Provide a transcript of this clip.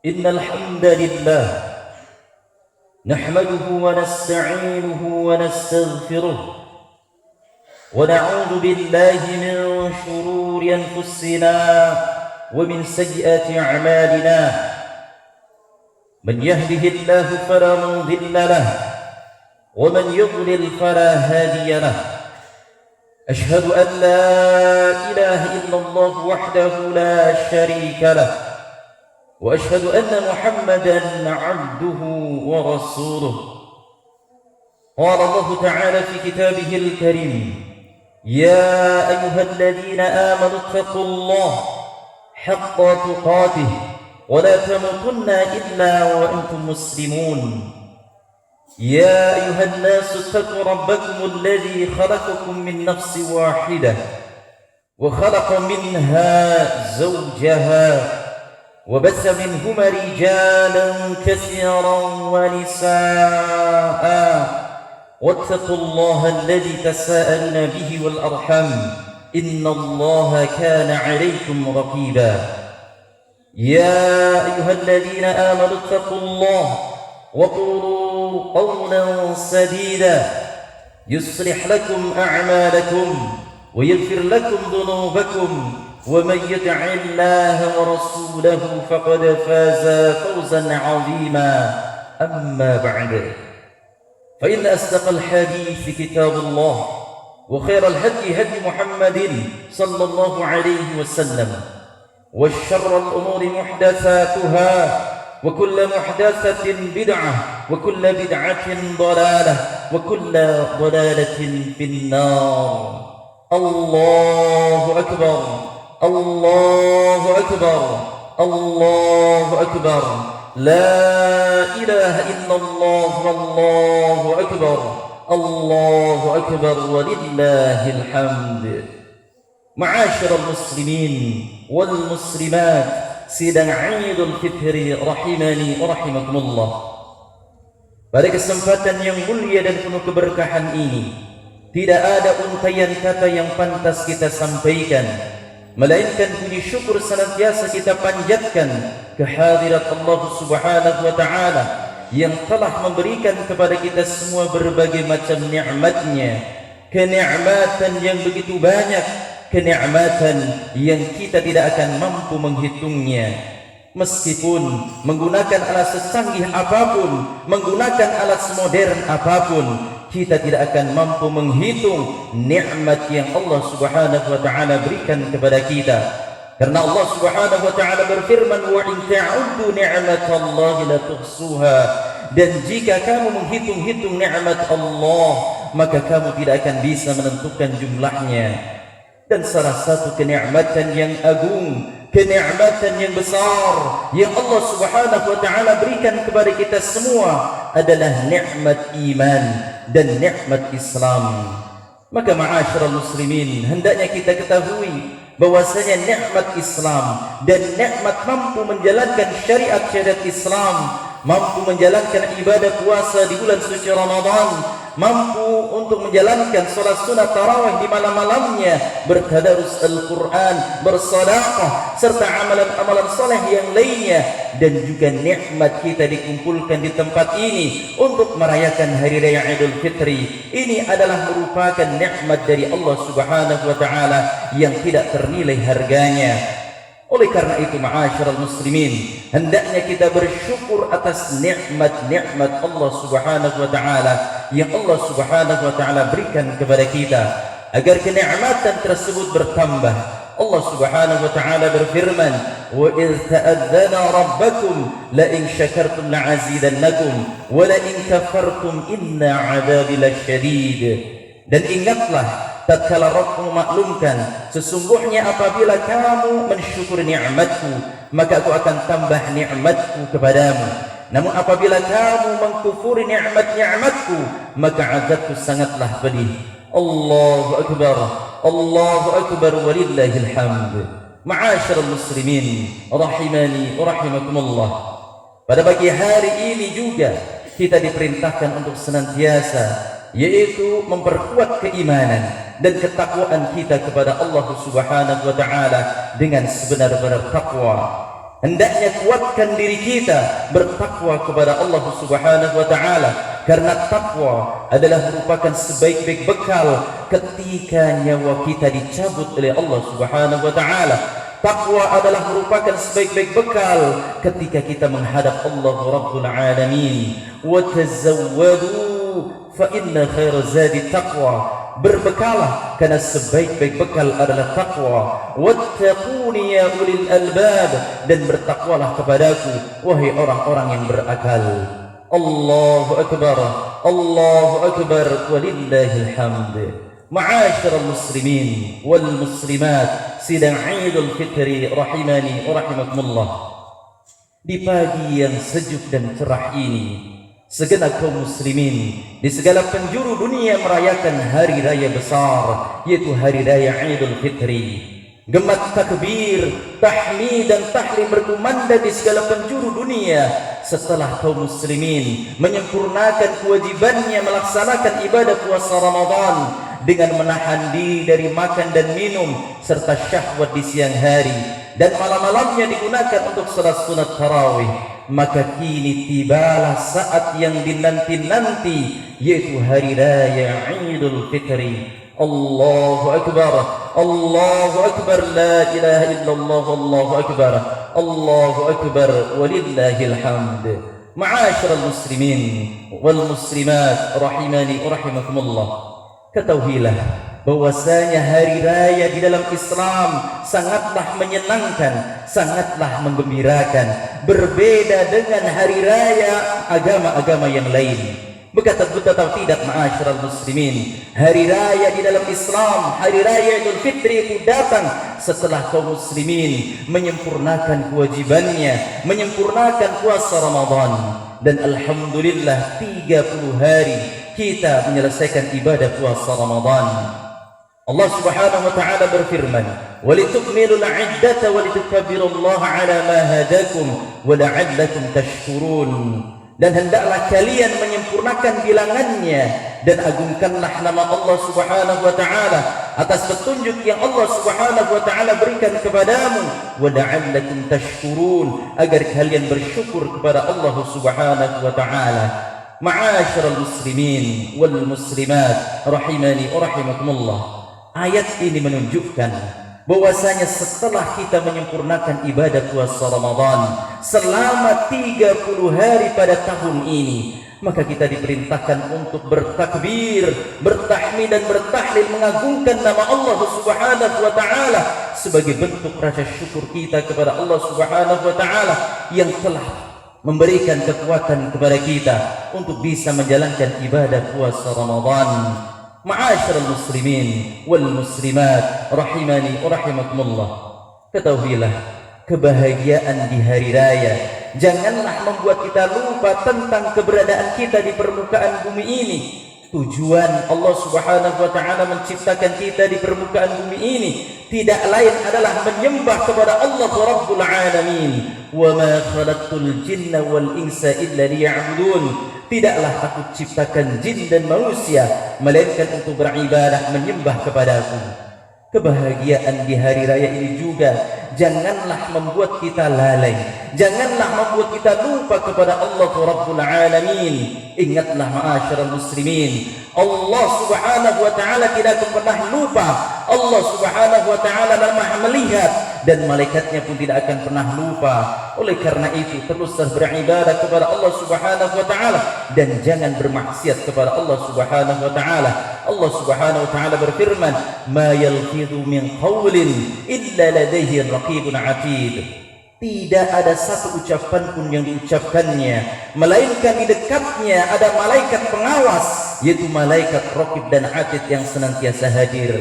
إن الحمد لله نحمده ونستعينه ونستغفره ونعوذ بالله من شرور أنفسنا ومن سيئات أعمالنا. من يهده الله فلا مضل له ومن يضلل فلا هادي له. أشهد أن لا إله إلا الله وحده لا شريك له، وأشهد أن محمدًا عبده ورسوله. قال الله تعالى في كتابه الكريم: يا أيها الذين آمنوا اتقوا الله حق تقاته ولا تموتن إلا وأنتم مسلمون. يا أيها الناس اتقوا ربكم الذي خلقكم من نفس واحدة وخلق منها زوجها وبث منهما رجالا كثيرا ونساء، واتقوا الله الذي تساءلون به والأرحام إن الله كان عليكم رقيبا. يا أيها الذين آمنوا اتقوا الله وقولوا قولا سديدا يصلح لكم أعمالكم ويغفر لكم ذنوبكم، ومن يطع الله ورسوله فقد فاز فوزا عظيما. أما بعد، فإن أصدق الحديث كتاب الله، وخير الهدي هدي محمد صلى الله عليه وسلم، وشر الأمور محدثاتها، وكل محدثة بدعة، وكل بدعة ضلالة، وكل ضلالة في النار. الله أكبر، الله أكبر، الله أكبر، لا إله إلا الله، والله أكبر، الله أكبر ولله الحمد. معاشر المسلمين والmuslimat, sidang Idul Fitri rahimani wa rahimakumullah. Pada kesempatan yang mulia dan penuh keberkahan ini, tidak ada untaian kata yang pantas kita sampaikan, melainkan puji syukur senantiasa kita panjatkan kehadirat Allah Subhanahu wa taala yang telah memberikan kepada kita semua berbagai macam nikmat-Nya, kenikmatan yang begitu banyak, kenikmatan yang kita tidak akan mampu menghitungnya. Meskipun menggunakan alat secanggih apapun, menggunakan alat modern apapun, kita tidak akan mampu menghitung nikmat yang Allah Subhanahu wa taala berikan kepada kita. Karena Allah Subhanahu wa taala berfirman, "Wa in ta'uddu ni'matallahi la tuhsuha." Dan jika kamu menghitung-hitung nikmat Allah, maka kamu tidak akan bisa menentukan jumlahnya. Dan salah satu kenikmatan yang agung, kenikmatan yang besar yang Allah Subhanahu wa taala berikan kepada kita semua adalah nikmat iman dan nikmat Islam. Maka ma'asyiral muslimin, hendaknya kita ketahui bahwasanya nikmat Islam dan nikmat mampu menjalankan syariat-syariat Islam, mampu menjalankan ibadah puasa di bulan suci Ramadan, mampu untuk menjalankan salat sunat tarawih di malam-malamnya, bertadarus Al-Quran, bersedekah, serta amalan-amalan saleh yang lainnya, dan juga nikmat kita dikumpulkan di tempat ini untuk merayakan hari raya Idul Fitri. Ini adalah merupakan nikmat dari Allah Subhanahu wa taala yang tidak ternilai harganya. Oleh karena itu, ma'asyiral muslimin, hendaknya kita bersyukur atas nikmat-nikmat Allah Subhanahu wa taala yang Allah Subhanahu wa taala berikan kepada kita, agar kenikmatan tersebut bertambah. Allah Subhanahu wa taala berfirman, "Wa idz ta'adzana rabbakum la in syakartum la'azidannakum wa la in kafartum inna 'adzabi lasyadid." Dan ingatlah tatkala Rabbmu maklumkan, sesungguhnya apabila kamu mensyukuri nikmatku, maka aku akan tambah nikmatku kepadamu. Namun apabila kamu mengkufuri nikmat-nikmatku, maka azabku sangatlah pedih. Allahu akbar, Allahu akbar walillahil hamd. Ma'asyiral muslimin rahimani wa rahimakumullah. Pada pagi hari ini juga kita diperintahkan untuk senantiasa, yaitu memperkuat keimanan dan ketakwaan kita kepada Allah Subhanahu wa taala dengan sebenar-benar takwa. Hendaknya kuatkan diri kita bertakwa kepada Allah Subhanahu wa taala, karena takwa adalah merupakan sebaik-baik bekal ketika nyawa kita dicabut oleh Allah Subhanahu wa taala. Takwa adalah merupakan sebaik-baik bekal ketika kita menghadap Allah Rabbul Alamin. Wa tazawwadu fa inna khairaz zadi taqwa. Berbekalah karena sebaik-baik bekal adalah takwa. Wattaquni ya ulil albab, dan bertakwalah kepadaku wahai orang-orang yang berakal. Allahu akbar, Allahu akbar, walillahil hamd. Ma'asyiral muslimin wal muslimat, sidang Idul Fitri rahimani wa rahimakumullah. Di pagi yang sejuk dan cerah ini, segenap kaum muslimin di segala penjuru dunia merayakan hari raya besar, yaitu hari raya Idul Fitri. Gemat takbir, tahmid dan tahlil berkumandang di segala penjuru dunia setelah kaum muslimin menyempurnakan kewajibannya melaksanakan ibadah puasa Ramadan dengan menahan diri dari makan dan minum serta syahwat di siang hari, dan malam-malamnya digunakan untuk salat sunat tarawih. Maka kini tibalah saat yang dinanti-nanti, yaitu hari raya Idul Fitri. Allahu akbar, Allahu akbar, la ilaha illallah, Allahu akbar, Allahu akbar, walillahil hamd. Ma'asyiral muslimin wal muslimat rahimani wa rahimakumullah. Ketahuilah bahwasanya hari raya di dalam Islam sangatlah menyenangkan, sangatlah menggembirakan, berbeda dengan hari raya agama-agama yang lain. Berkata betul atau tidak ma'asyiral muslimin, hari raya di dalam Islam, hari raya Idul Fitri itu datang setelah kaum muslimin menyempurnakan kewajibannya, menyempurnakan puasa Ramadan. Dan alhamdulillah 30 hari kita menyelesaikan ibadah puasa Ramadan. Allah Subhanahu wa taala berfirman, "Walitukmilul 'iddata walitukabbirullaha 'ala ma hadakum wa la'allakum tashkurun." Dan hendaklah kalian menyempurnakan bilangannya dan agungkanlah nama Allah Subhanahu wa taala atas petunjuk yang Allah Subhanahu wa taala berikan kepadamu, wa la'allakum tashkurun, agar kalian bersyukur kepada Allah Subhanahu wa taala. Ma'asyiral muslimin wal muslimat rahimani wa rahimakumullah. Ayat ini menunjukkan bahwasanya setelah kita menyempurnakan ibadah puasa Ramadan selama 30 hari pada tahun ini, maka kita diperintahkan untuk bertakbir, bertahmid dan bertahlil, mengagungkan nama Allah Subhanahu wa taala sebagai bentuk rasa syukur kita kepada Allah Subhanahu wa taala yang telah memberikan kekuatan kepada kita untuk bisa menjalankan ibadah puasa Ramadan. Ma'asyiral muslimin wal muslimat rahimani wa rahimakumullah. Ketahuilah kebahagiaan di hari raya janganlah membuat kita lupa tentang keberadaan kita di permukaan bumi ini. Tujuan Allah Subhanahu wa taala menciptakan kita di permukaan bumi ini tidak lain adalah menyembah kepada Allah Rabbul Alamin. Wa ma khalaqtul jinna wal insa illa liya'budun. Tidaklah aku ciptakan jin dan manusia melainkan untuk beribadah, menyembah kepadaku. Kebahagiaan di hari raya ini juga janganlah membuat kita lalai, janganlah membuat kita lupa kepada Allah Rabbul Alamin. Ingatlah ma'asyiral muslimin, Allah Subhanahu wa taala tidak akan pernah lupa. Allah Subhanahu wa taala Maha melihat dan malaikatnya pun tidak akan pernah lupa. Oleh karena itu teruslah beribadah kepada Allah Subhanahu wa taala dan jangan bermaksiat kepada Allah Subhanahu wa taala. Allah Subhanahu wa taala berfirman, "Ma yalfidhu min qawlin illa ladayhi raqibun 'atid." Tidak ada satu ucapan pun yang diucapkannya melainkan di dekatnya ada malaikat pengawas, yaitu malaikat raqib dan atid yang senantiasa hadir.